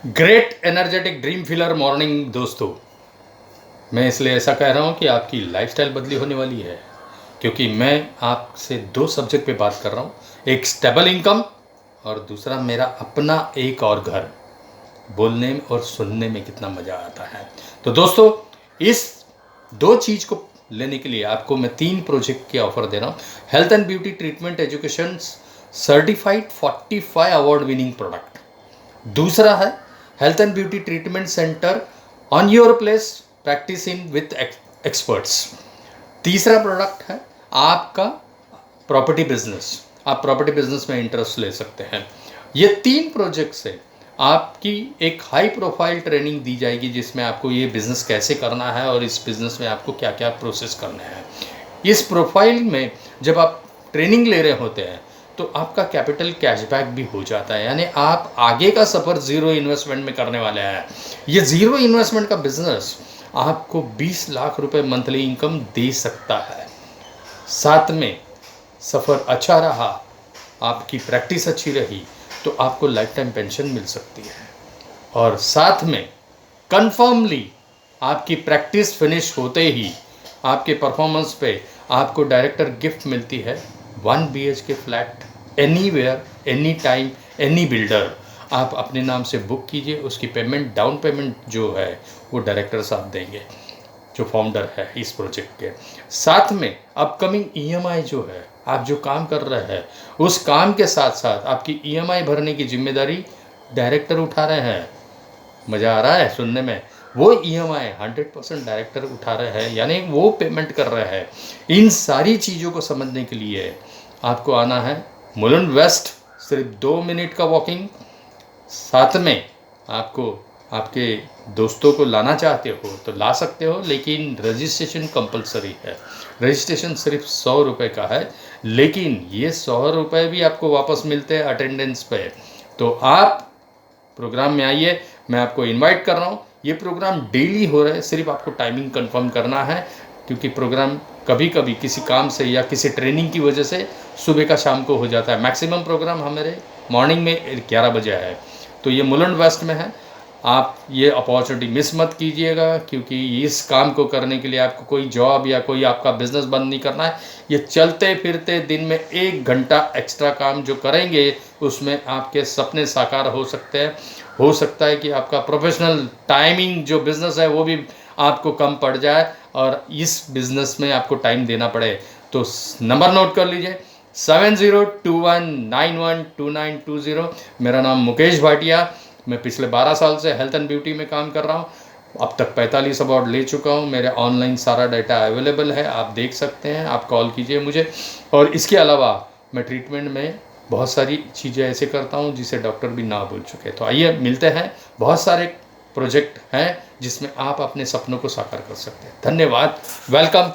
Great energetic dream filler morning दोस्तों। मैं इसलिए ऐसा कह रहा हूँ कि आपकी लाइफस्टाइल बदली होने वाली है, क्योंकि मैं आपसे दो सब्जेक्ट पे बात कर रहा हूँ। एक स्टेबल इनकम और दूसरा मेरा अपना एक और घर। बोलने में और सुनने में कितना मज़ा आता है। तो दोस्तों, इस दो चीज़ को लेने के लिए आपको मैं 3 प्रोजेक्ट के ऑफर दे रहा हूँ। Health and beauty treatment education certified 45 award winning product. दूसरा है health and beauty treatment centre on your place practice in with experts. तीसरा प्रोडक्ट है आपका प्रॉपर्टी बिजनेस। आप प्रॉपर्टी बिजनेस में इंटरेस्ट ले सकते हैं। ये 3 प्रोजेक्ट से आपकी एक हाई प्रोफाइल ट्रेनिंग दी जाएगी, जिसमें आपको ये बिज़नेस कैसे करना है और इस बिज़नेस में आपको क्या क्या प्रोसेस करने हैं। इस प्रोफाइल में जब आप ट्रेनिंग ले रहे होते हैं तो आपका कैपिटल कैशबैक भी हो जाता है, यानी आप आगे का सफ़र ज़ीरो इन्वेस्टमेंट में करने वाले हैं। ये ज़ीरो इन्वेस्टमेंट का बिजनेस आपको 20 लाख रुपए मंथली इनकम दे सकता है। साथ में सफ़र अच्छा रहा, आपकी प्रैक्टिस अच्छी रही, तो आपको लाइफ टाइम पेंशन मिल सकती है। और साथ में कन्फर्मली आपकी प्रैक्टिस फिनिश होते ही आपके परफॉर्मेंस पे आपको डायरेक्टर गिफ्ट मिलती है 1 BHK flat anywhere any time any builder. आप अपने नाम से बुक कीजिए, उसकी पेमेंट डाउन पेमेंट जो है वो डायरेक्टर साहब देंगे, जो फाउंडर है इस प्रोजेक्ट के। साथ में अपकमिंग EMI जो है, आप जो काम कर रहे हैं उस काम के साथ साथ आपकी EMI भरने की जिम्मेदारी डायरेक्टर उठा रहे हैं। मज़ा आ रहा है सुनने में? वो EMI 100% डायरेक्टर उठा रहे हैं, यानी वो पेमेंट कर रहे हैं। इन सारी चीज़ों को समझने के लिए आपको आना है मुलुंड वेस्ट, सिर्फ 2 मिनट का वॉकिंग। साथ में आपको आपके दोस्तों को लाना चाहते हो तो ला सकते हो, लेकिन रजिस्ट्रेशन कंपलसरी है। रजिस्ट्रेशन सिर्फ 100 रुपये का है, लेकिन ये 100 रुपये भी आपको वापस मिलते हैं अटेंडेंस पे। तो आप प्रोग्राम में आइए, मैं आपको इनवाइट कर रहा हूँ। ये प्रोग्राम डेली हो रहा है, सिर्फ आपको टाइमिंग कंफर्म करना है, क्योंकि प्रोग्राम कभी कभी किसी काम से या किसी ट्रेनिंग की वजह से सुबह का शाम को हो जाता है। मैक्सिमम प्रोग्राम हमारे मॉर्निंग में 11 बजे है। तो ये मुलुंड वेस्ट में है। आप ये अपॉर्चुनिटी मिस मत कीजिएगा, क्योंकि इस काम को करने के लिए आपको कोई जॉब या कोई आपका बिजनेस बंद नहीं करना है। ये चलते फिरते दिन में 1 घंटा एक्स्ट्रा काम जो करेंगे उसमें आपके सपने साकार हो सकते हैं। हो सकता है कि आपका प्रोफेशनल टाइमिंग जो बिज़नेस है वो भी आपको कम पड़ जाए और इस बिज़नेस में आपको टाइम देना पड़े। तो नंबर नोट कर लीजिए 7021912920। मेरा नाम मुकेश भाटिया। मैं पिछले 12 साल से हेल्थ एंड ब्यूटी में काम कर रहा हूँ। अब तक 45 अवार्ड ले चुका हूँ। मेरे ऑनलाइन सारा डाटा अवेलेबल है, आप देख सकते हैं। आप कॉल कीजिए मुझे। और इसके अलावा मैं ट्रीटमेंट में बहुत सारी चीज़ें ऐसे करता हूँ जिसे डॉक्टर भी ना बोल चुके। तो आइए मिलते हैं। बहुत सारे प्रोजेक्ट हैं जिसमें आप अपने सपनों को साकार कर सकते हैं। धन्यवाद, वेलकम।